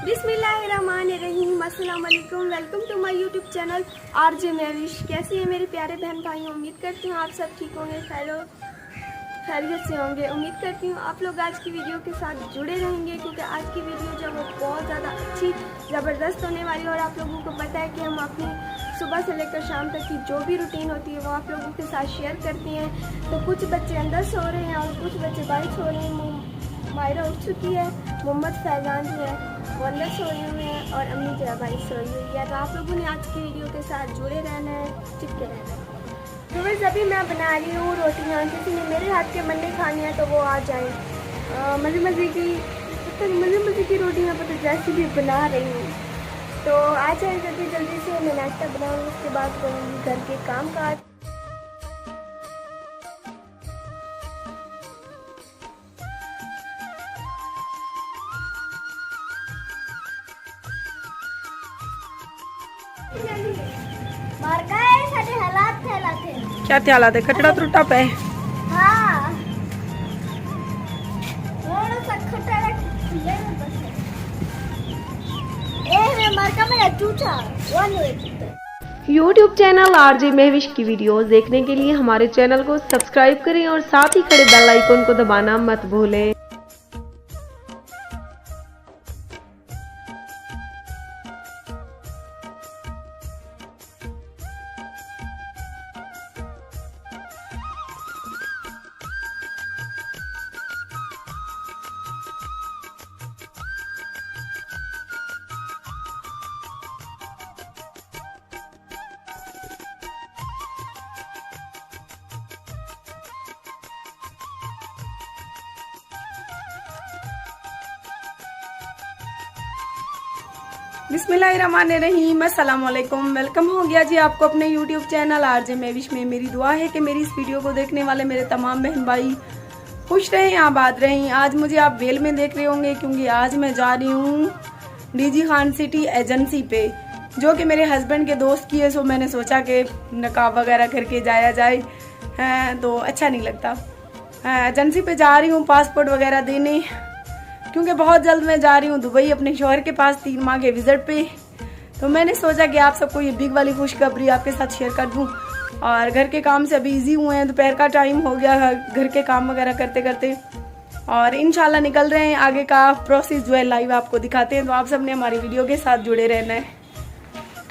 बिस्मिल्लाहिर्रहमानिर्रहीम, अस्सलाम वालेकुम। Welcome to my YouTube channel RJ Mavish. कैसी है मेरे प्यारे बहन भाई? उम्मीद करती हूँ आप सब ठीक होंगे, खैरियत से होंगे। उम्मीद करती हूँ आप लोग आज की वीडियो के साथ जुड़े रहेंगे, क्योंकि आज की वीडियो जो वो बहुत ज़्यादा अच्छी ज़बरदस्त होने वाली है। और आप लोगों को पता है कि हम अपनी सुबह से लेकर शाम तक की जो भी रूटीन होती है वो आप लोगों के साथ शेयर करती हैं। तो कुछ बच्चे अंदर सो रहे हैं और कुछ बच्चे बाहर सो रहे हैं। मायरा उठ चुकी है, मोहम्मद फैजान जो है वो अंदर सोए हुए हैं और अम्मी जो है भाई सोई हुई है। तो आप लोगों ने आज की वीडियो के साथ जुड़े रहना है, चिपके रहना है। तो बस अभी मैं बना रही हूँ रोटियाँ। किसी ने मेरे हाथ के मन्ने खानी है तो वो आ जाए। मज़े मज़े की रोटियाँ पर रेसिपी बना रही हूँ, तो आ जाए जल्दी से। मैं नाश्ता बनाऊँगी, उसके बाद करूँगी घर के काम काज। क्या हालात है? खटड़ा त्रुटा पे हाँ। यूट्यूब चैनल आरजे महविश की वीडियोस देखने के लिए हमारे चैनल को सब्सक्राइब करें और साथ ही खड़े बेल आइकन को दबाना मत भूलें। बिस्मिल्लाहिर्रहमानिर्रहीम, अस्सलाम वालेकुम। वेलकम हो गया जी आपको अपने यूट्यूब चैनल आरजे महविश में। मेरी दुआ है कि मेरी इस वीडियो को देखने वाले मेरे तमाम बहन भाई खुश रहें, आबाद रहें। आज मुझे आप वेल में देख रहे होंगे, क्योंकि आज मैं जा रही हूँ डीजी खान सिटी एजेंसी पे, जो कि मेरे हस्बैंड के दोस्त की है। सो मैंने सोचा कि नकाब वगैरह करके जाया जाए, तो अच्छा नहीं लगता। एजेंसी पे जा रही हूँ पासपोर्ट वगैरह देने, क्योंकि बहुत जल्द मैं जा रही हूँ दुबई अपने शौहर के पास 3 माह के विजिट पे। तो मैंने सोचा कि आप सबको ये बिग वाली खुशखबरी आपके साथ शेयर कर दूँ। और घर के काम से अभी इजी हुए हैं, दोपहर का टाइम हो गया है घर के काम वगैरह करते करते, और इंशाल्लाह निकल रहे हैं। आगे का प्रोसेस जो है लाइव आपको दिखाते हैं, तो आप सब ने हमारी वीडियो के साथ जुड़े रहना है।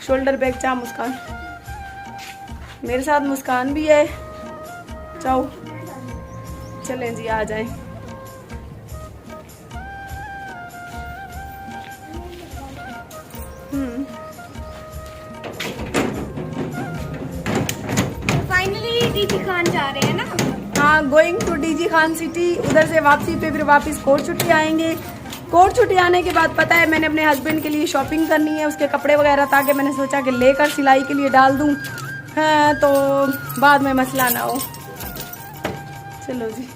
शोल्डर बैग चा मुस्कान, मेरे साथ मुस्कान भी है। चाओ चलें जी, आ जाएं। फाइनली डीजी खान जा रहे हैं ना? हाँ, going to DG Khan city. उधर से वापसी पे फिर वापस कोर्ट छुट्टी आएंगे। कोर्ट छुट्टी आने के बाद पता है मैंने अपने हस्बैंड के लिए शॉपिंग करनी है, उसके कपड़े वगैरह, ताकि मैंने सोचा कि लेकर सिलाई के लिए डाल दूँ, तो बाद में मसला ना हो। चलो जी।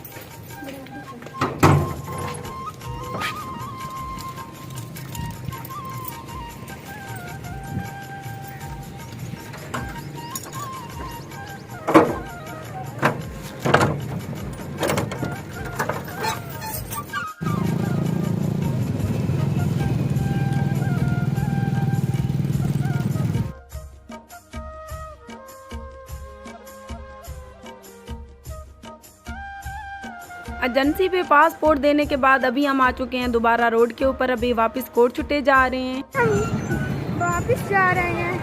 एजेंसी पे पासपोर्ट देने के बाद अभी हम आ चुके हैं दोबारा रोड के ऊपर। अभी वापस कोर्ट छुट्टे जा रहे हैं, वापस जा रहे हैं।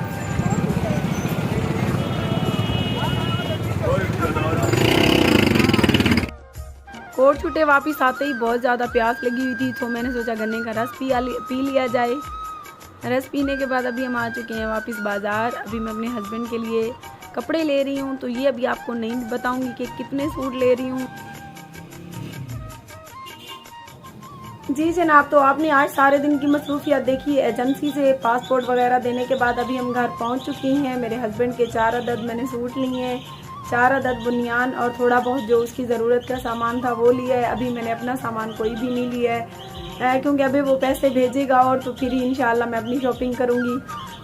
कोर्ट छुट्टे वापस आते ही बहुत ज़्यादा प्यास लगी हुई थी, तो मैंने सोचा गन्ने का रस पी लिया जाए। रस पीने के बाद अभी हम आ चुके हैं वापस बाज़ार। अभी मैं अपने हस्बैंड के लिए कपड़े ले रही हूँ, तो ये अभी आपको नहीं बताऊँगी कि कितने सूट ले रही हूँ। जी जनाब, तो आपने आज सारे दिन की मसरूफियत देखी। एजेंसी से पासपोर्ट वगैरह देने के बाद अभी हम घर पहुंच चुकी हैं। मेरे हस्बैंड के 4 अदद मैंने सूट लिए हैं, 4 अदद बुनियान, और थोड़ा बहुत जो उसकी ज़रूरत का सामान था वो लिया है। अभी मैंने अपना सामान कोई भी नहीं लिया है, क्योंकि अभी वो पैसे भेजेगा और तो फिर इंशाल्लाह मैं अपनी शॉपिंग करूँगी।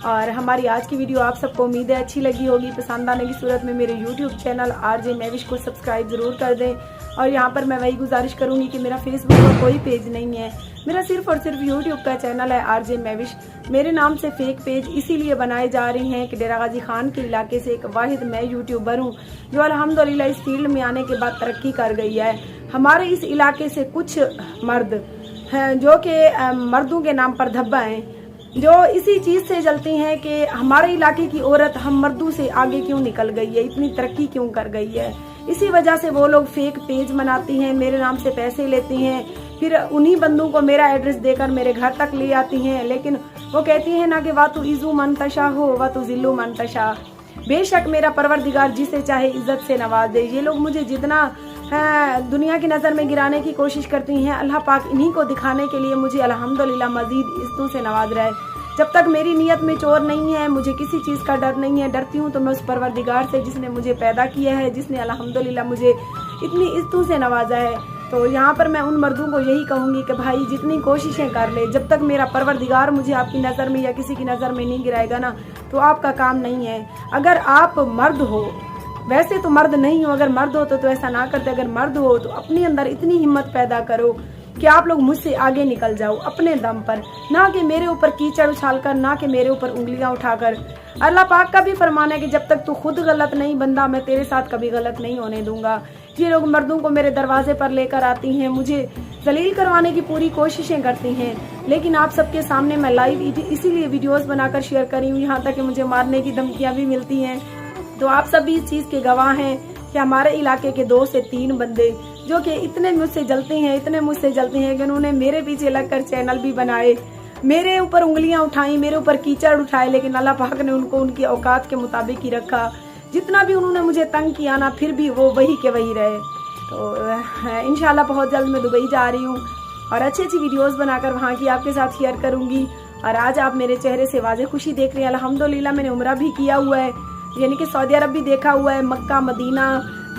और हमारी आज की वीडियो आप सबको उम्मीद है अच्छी लगी होगी। पसंद आने की सूरत में मेरे यूट्यूब चैनल आरजे महविश को सब्सक्राइब ज़रूर कर दें। और यहाँ पर मैं वही गुजारिश करूँगी कि मेरा फेसबुक पर कोई पेज नहीं है, मेरा सिर्फ और सिर्फ यूट्यूब का चैनल है आरजे महविश। मेरे नाम से फेक पेज इसीलिए बनाए जा रहे हैं कि डेरा गाजी खान के इलाके से एक वाहिद मैं यूट्यूबर हूँ जो अल्हम्दुलिल्लाह इस फील्ड में आने के बाद तरक्की कर गई है। हमारे इस इलाके से कुछ मर्द हैं जो कि मर्दों के नाम पर धब्बा हैं, जो इसी चीज़ से जलती हैं कि हमारे इलाके की औरत हम मर्दों से आगे क्यों निकल गई है, इतनी तरक्की क्यों कर गई है। इसी वजह से वो लोग फेक पेज बनाती हैं, मेरे नाम से पैसे लेती हैं, फिर उन्हीं बंदों को मेरा एड्रेस देकर मेरे घर तक ले आती हैं। लेकिन वो कहती हैं ना कि वातु इज़ू मनतशा हो वातु जिल्लू मनतशा। बेशक मेरा परवरदिगार जिसे चाहे इज्जत से नवाज दे। ये लोग मुझे जितना दुनिया की नज़र में गिराने की कोशिश करती हैं, अल्लाह पाक इन्हीं को दिखाने के लिए मुझे अल्हम्दुलिल्लाह मजीद इज्जतों से नवाज रहा है। जब तक मेरी नीयत में चोर नहीं है, मुझे किसी चीज़ का डर नहीं है। डरती हूँ तो मैं उस परवरदिगार से जिसने मुझे पैदा किया है, जिसने अल्हम्दुलिल्लाह मुझे इतनी इज्जतों से नवाजा है। तो यहाँ पर मैं उन मर्दों को यही कहूँगी कि भाई जितनी कोशिशें कर ले, जब तक मेरा परवरदिगार मुझे आपकी नज़र में या किसी की नज़र में नहीं गिराएगा ना, तो आपका काम नहीं है। अगर आप मर्द हो, वैसे तो मर्द नहीं हो, अगर मर्द हो तो ऐसा ना करते। अगर मर्द हो तो अपने अंदर इतनी हिम्मत पैदा करो कि आप लोग मुझसे आगे निकल जाओ अपने दम पर, ना कि मेरे ऊपर कीचड़ उछालकर, ना कि मेरे ऊपर उंगलियां उठाकर। अल्लाह पाक का भी फरमान है कि जब तक तू खुद गलत नहीं बंदा, मैं तेरे साथ कभी गलत नहीं होने दूंगा। ये लोग मर्दों को मेरे दरवाजे पर लेकर आती हैं, मुझे जलील करवाने की पूरी कोशिशें करती हैं, लेकिन आप सबके सामने मैं लाइव इसीलिए वीडियोस बनाकर शेयर करी हूँ, यहाँ तक कि मुझे मारने की धमकियाँ भी मिलती हैं। तो आप सब भी इस चीज़ के गवाह हैं कि हमारे इलाके के 2 से 3 बंदे जो कि इतने मुझसे जलते हैं, इतने मुझसे जलते हैं कि उन्होंने मेरे पीछे लगकर चैनल भी बनाए, मेरे ऊपर उंगलियां उठाई, मेरे ऊपर कीचड़ उठाए, लेकिन अल्लाह पाक ने उनको उनकी औकात के मुताबिक ही रखा। जितना भी उन्होंने मुझे तंग किया ना, फिर भी वो वही के वही रहे। तो इंशाल्लाह बहुत जल्द मैं दुबई जा रही हूँ और अच्छी अच्छी वीडियोज़ बनाकर वहाँ की आपके साथ शेयर करूँगी। और आज आप मेरे चेहरे से वाज़े खुशी देख रहे हैं। अल्हम्दुलिल्लाह मैंने उम्रा भी किया हुआ है, यानी कि सऊदी अरब भी देखा हुआ है, मक्का, मदीना,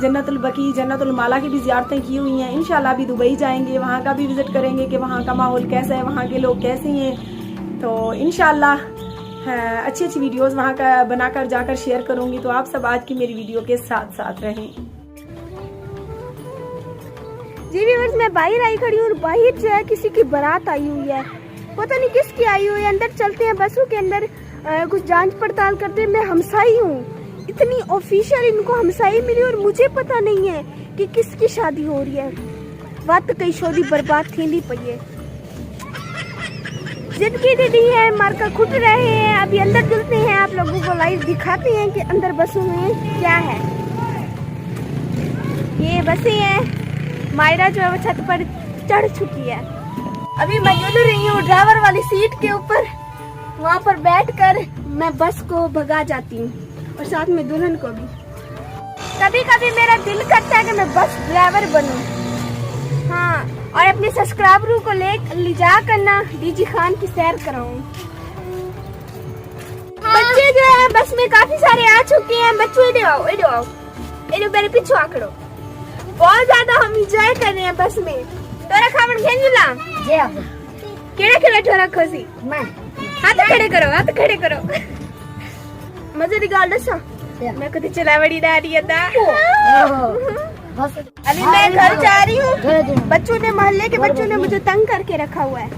जन्नतुल बकी, जन्नतुल माला की भी ज़ियारतें की हुई हैं। इंशाल्लाह अभी दुबई जाएंगे, वहाँ का भी विज़िट करेंगे कि वहाँ का माहौल कैसा है, वहाँ के लोग कैसे हैं। तो इंशाल्लाह अच्छी अच्छी वीडियोस वहाँ का बनाकर जाकर शेयर करूँगी। तो आप सब आज की मेरी वीडियो के साथ साथ रहें। जी व्यूअर्स, मैं बाहर आई खड़ी हूँ और बाहर जो है किसी की बारात आई हुई है, पता नहीं किसकी आई हुई है। अंदर चलते हैं, बसों के अंदर कुछ जांच पड़ताल करते हैं। मैं हमसाई हूँ, इतनी ऑफिशियल इनको हमसाई मिली और मुझे पता नहीं है कि किसकी शादी हो रही है। वक्त कई शादी बर्बाद थी पई है, जिंदगी दीदी है, मारकर खुट रहे हैं। अभी अंदर चलते हैं, आप लोगों को लाइव दिखाते हैं कि अंदर बसों में क्या है। ये बसें हैं, मायरा जो है वो छत पर चढ़ चुकी है। अभी मैं जुड़ रही हूँ ड्राइवर वाली सीट के ऊपर, वहाँ पर बैठकर मैं बस को भगा जाती हूँ और साथ में दुल्हन को भी। कभी कभी मेरा दिल करता है कि मैं बस ड्राइवर बनूं, हाँ, और अपने सब्सक्राइबरों को ले जा कर ना डीजी खान की सैर कराऊं। बच्चे जो है बस में काफी सारे आ चुके हैं। बच्चों इधर मेरे पीछे आकड़ो। बहुत ज्यादा हम इंजॉय कर रहे हैं बस में। तोरा खावन खेंजुला केड़ा केड़ा ठोरा खोसी मैं हाथ खड़े करो, हाथ खड़े करो। मजे की गाल दसा, मैं कभी चला बड़ी डारी था। अभी मैं घर जा रही हूँ, बच्चों ने, मोहल्ले के बच्चों ने मुझे तंग करके रखा हुआ है।